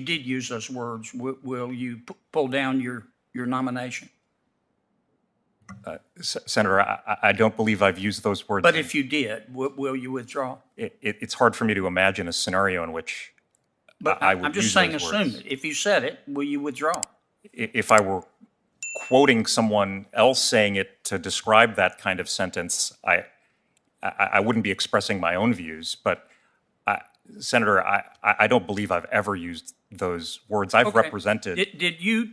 did use those words, will you pull down your nomination? Senator, I don't believe I've used those words. But if you did, will you withdraw? It's hard for me to imagine a scenario in which I would I'm just use saying, those assume words. it. If you said it, will you withdraw? If I were quoting someone else saying it to describe that kind of sentence, I wouldn't be expressing my own views. But Senator, I don't believe I've ever used those words. I've represented. Did you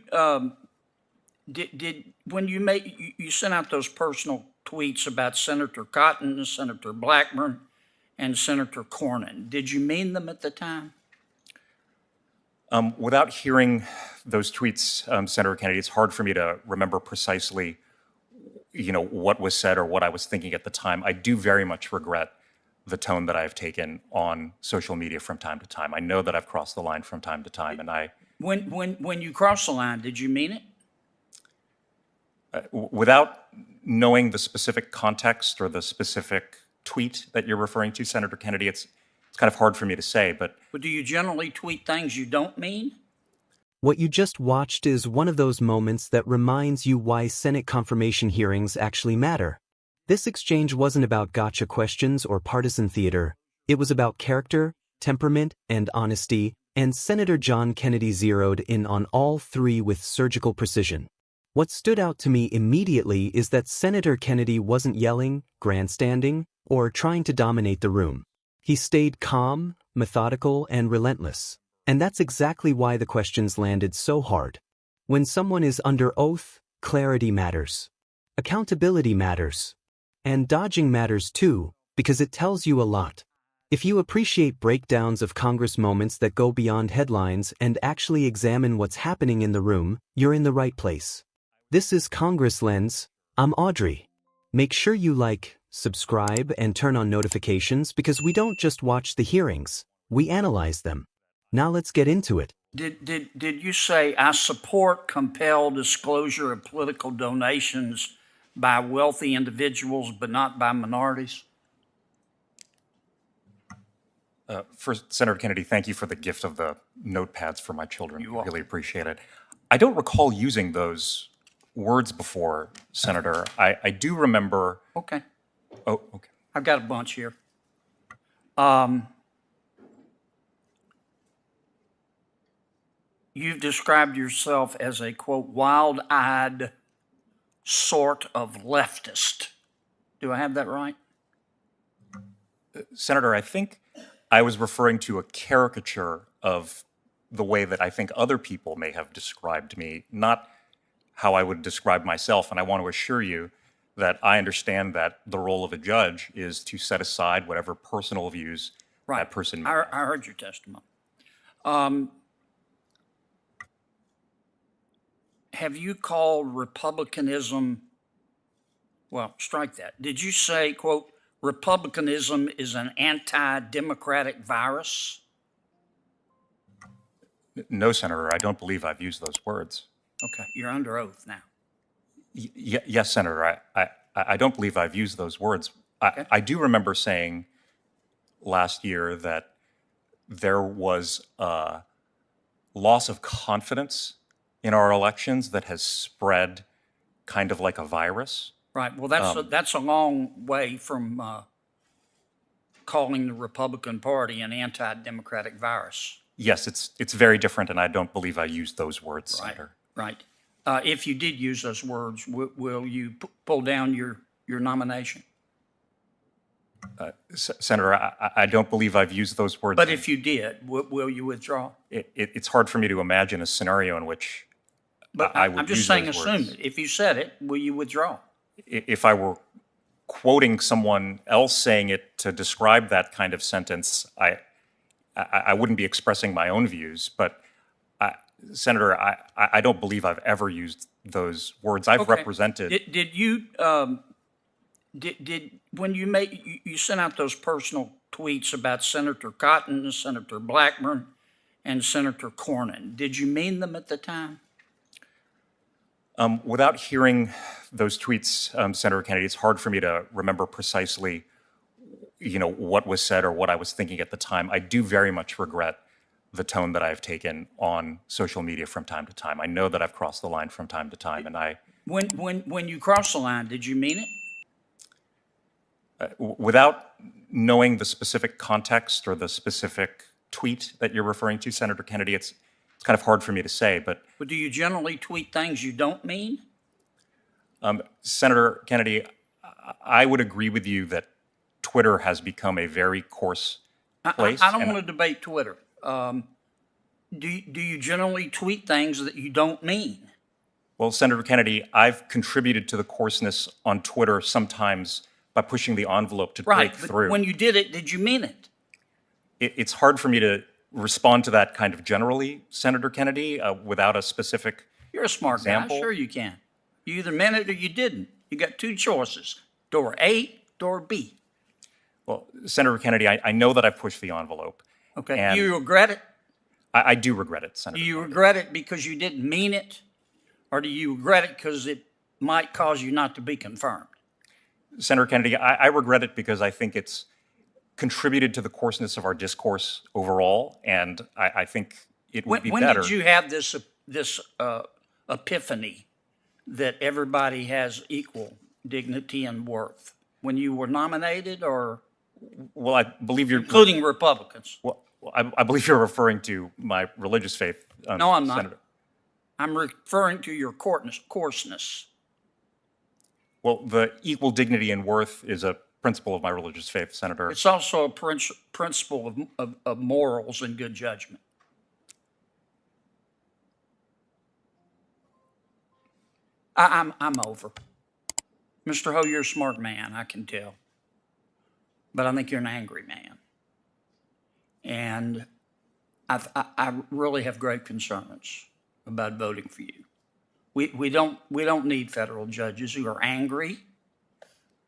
when you sent out those personal tweets about Senator Cotton, Senator Blackburn, and Senator Cornyn, did you mean them at the time? Without hearing those tweets, Senator Kennedy, it's hard for me to remember precisely, what was said or what I was thinking at the time. I do very much regret the tone that I've taken on social media from time to time. I know that I've crossed the line from time to time, and when you crossed the line, did you mean it? Without knowing the specific context or the specific tweet that you're referring to, Senator Kennedy, it's kind of hard for me to say, but do you generally tweet things you don't mean? What you just watched is one of those moments that reminds you why Senate confirmation hearings actually matter. This exchange wasn't about gotcha questions or partisan theater. It was about character, temperament, and honesty, and Senator John Kennedy zeroed in on all three with surgical precision. What stood out to me immediately is that Senator Kennedy wasn't yelling, grandstanding, or trying to dominate the room. He stayed calm, methodical, and relentless. And that's exactly why the questions landed so hard. When someone is under oath, clarity matters. Accountability matters. And dodging matters too, because it tells you a lot. If you appreciate breakdowns of Congress moments that go beyond headlines and actually examine what's happening in the room, you're in the right place. This is Congress Lens. I'm Audrey. Make sure you like, subscribe, and turn on notifications because we don't just watch the hearings, we analyze them. Now let's get into it. Did you say, I support compelled disclosure of political donations by wealthy individuals but not by minorities? First, Senator Kennedy, thank you for the gift of the notepads for my children. You're welcome. Really appreciate it. I don't recall using those words before, Senator. I do remember. Okay. Oh, okay. I've got a bunch here. You've described yourself as a, quote, wild-eyed sort of leftist. Do I have that right? Senator, I think I was referring to a caricature of the way that I think other people may have described me, not how I would describe myself. And I want to assure you that I understand that the role of a judge is to set aside whatever personal views that person may have. I heard your testimony. Have you called Republicanism, well, strike that. Did you say, quote, Republicanism is an anti-democratic virus? No, Senator, I don't believe I've used those words. Okay, you're under oath now. Yes, Senator, I don't believe I've used those words. Okay. I do remember saying last year that there was a loss of confidence in our elections that has spread kind of like a virus. Right. Well, that's a long way from calling the Republican Party an anti-democratic virus. Yes, it's very different, and I don't believe I used those words, Senator. Right. If you did use those words, will you pull down your nomination? Senator, I don't believe I've used those words. But if you did, will you withdraw? It's hard for me to imagine a scenario in which I would I'm just use saying, those assume words. it. If you said it, will you withdraw? If I were quoting someone else saying it to describe that kind of sentence, I wouldn't be expressing my own views. But Senator, I don't believe I've ever used those words. I've represented. Did you when you sent out those personal tweets about Senator Cotton, Senator Blackburn, and Senator Cornyn, did you mean them at the time? Without hearing those tweets, Senator Kennedy, it's hard for me to remember precisely, what was said or what I was thinking at the time. I do very much regret the tone that I've taken on social media from time to time. I know that I've crossed the line from time to time, and When you crossed the line, did you mean it? without knowing the specific context or the specific tweet that you're referring to, Senator Kennedy, it's kind of hard for me to say, but But do you generally tweet things you don't mean? Senator Kennedy, I would agree with you that Twitter has become a very coarse place. I don't want to debate Twitter. Do you generally tweet things that you don't mean? Well, Senator Kennedy, I've contributed to the coarseness on Twitter sometimes by pushing the envelope to Right, break but through. when you did it, did you mean it? It's hard for me to respond to that kind of generally, Senator Kennedy, without a specific You're a smart example. guy. Sure you can. You either meant it or you didn't. You got two choices, door A, door B. Well, Senator Kennedy, I know that I've pushed the envelope. Okay, And do you regret it? I do regret it, Senator. Do you Kennedy. regret it because you didn't mean it? Or do you regret it because it might cause you not to be confirmed? Senator Kennedy, I regret it because I think it's contributed to the coarseness of our discourse overall, and I think it would be When better. did you have this epiphany that everybody has equal dignity and worth? When you were nominated, or Well, I believe you're. including Republicans? Well, I believe you're referring to my religious faith. No, I'm not. Senator. I'm referring to your coarseness. Well, the equal dignity and worth is a principle of my religious faith, Senator. It's also a principle of morals and good judgment. I'm over. Mr. Ho, you're a smart man, I can tell. But I think you're an angry man. And I really have great concerns about voting for you. We don't need federal judges who are angry.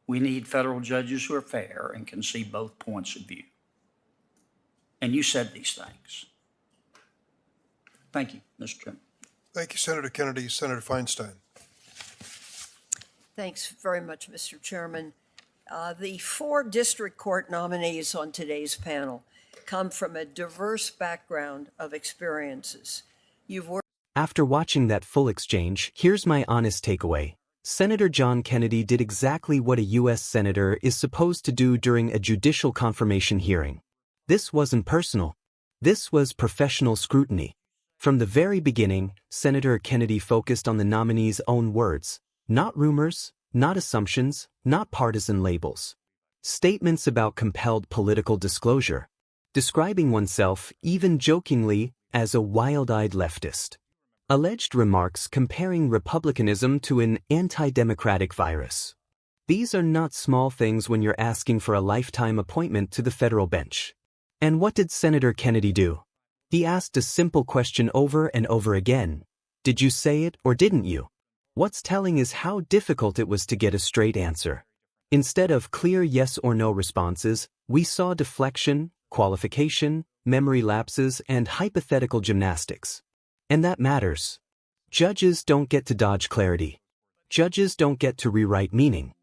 We need federal judges who are fair and can see both points of view. And you said these things. Thank you, Mr. Chairman. Thank you, Senator Kennedy. Senator Feinstein. Thanks very much, Mr. Chairman. The 4 district court nominees on today's panel come from a diverse background of experiences. You've worked. After watching that full exchange, here's my honest takeaway. Senator John Kennedy did exactly what a U.S. Senator is supposed to do during a judicial confirmation hearing. This wasn't personal. This was professional scrutiny. From the very beginning, Senator Kennedy focused on the nominee's own words, not rumors, not assumptions, not partisan labels. Statements about compelled political disclosure. Describing oneself, even jokingly, as a wild-eyed leftist. Alleged remarks comparing republicanism to an anti-democratic virus. These are not small things when you're asking for a lifetime appointment to the federal bench. And what did Senator Kennedy do? He asked a simple question over and over again. Did you say it or didn't you? What's telling is how difficult it was to get a straight answer. Instead of clear yes or no responses, we saw deflection, qualification, memory lapses, and hypothetical gymnastics. And that matters. Judges don't get to dodge clarity. Judges don't get to rewrite meaning.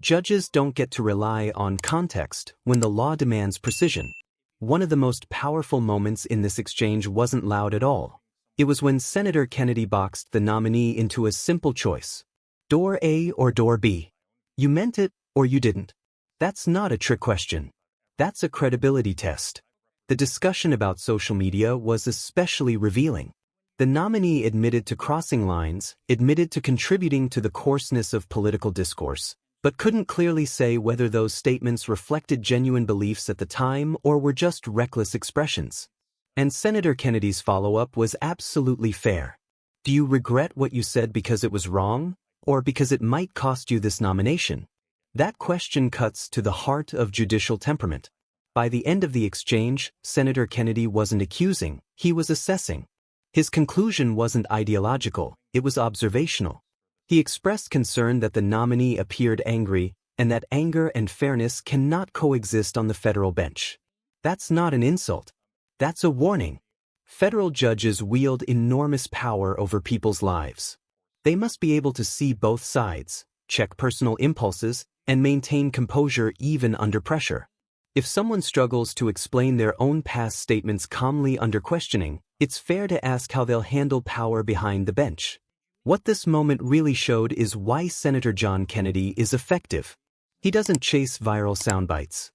Judges don't get to rely on context when the law demands precision. One of the most powerful moments in this exchange wasn't loud at all. It was when Senator Kennedy boxed the nominee into a simple choice. Door A or door B. You meant it or you didn't. That's not a trick question. That's a credibility test. The discussion about social media was especially revealing. The nominee admitted to crossing lines, admitted to contributing to the coarseness of political discourse, but couldn't clearly say whether those statements reflected genuine beliefs at the time or were just reckless expressions. And Senator Kennedy's follow-up was absolutely fair. Do you regret what you said because it was wrong, or because it might cost you this nomination? That question cuts to the heart of judicial temperament. By the end of the exchange, Senator Kennedy wasn't accusing, he was assessing. His conclusion wasn't ideological, it was observational. He expressed concern that the nominee appeared angry, and that anger and fairness cannot coexist on the federal bench. That's not an insult. That's a warning. Federal judges wield enormous power over people's lives. They must be able to see both sides, check personal impulses, and maintain composure even under pressure. If someone struggles to explain their own past statements calmly under questioning, it's fair to ask how they'll handle power behind the bench. What this moment really showed is why Senator John Kennedy is effective. He doesn't chase viral soundbites.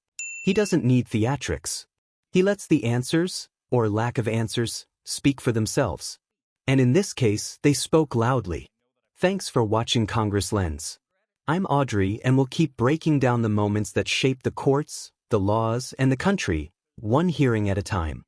He doesn't need theatrics. He lets the answers, or lack of answers, speak for themselves. And in this case, they spoke loudly. Thanks for watching Congress Lens. I'm Audrey, and we'll keep breaking down the moments that shape the courts, the laws, and the country, one hearing at a time.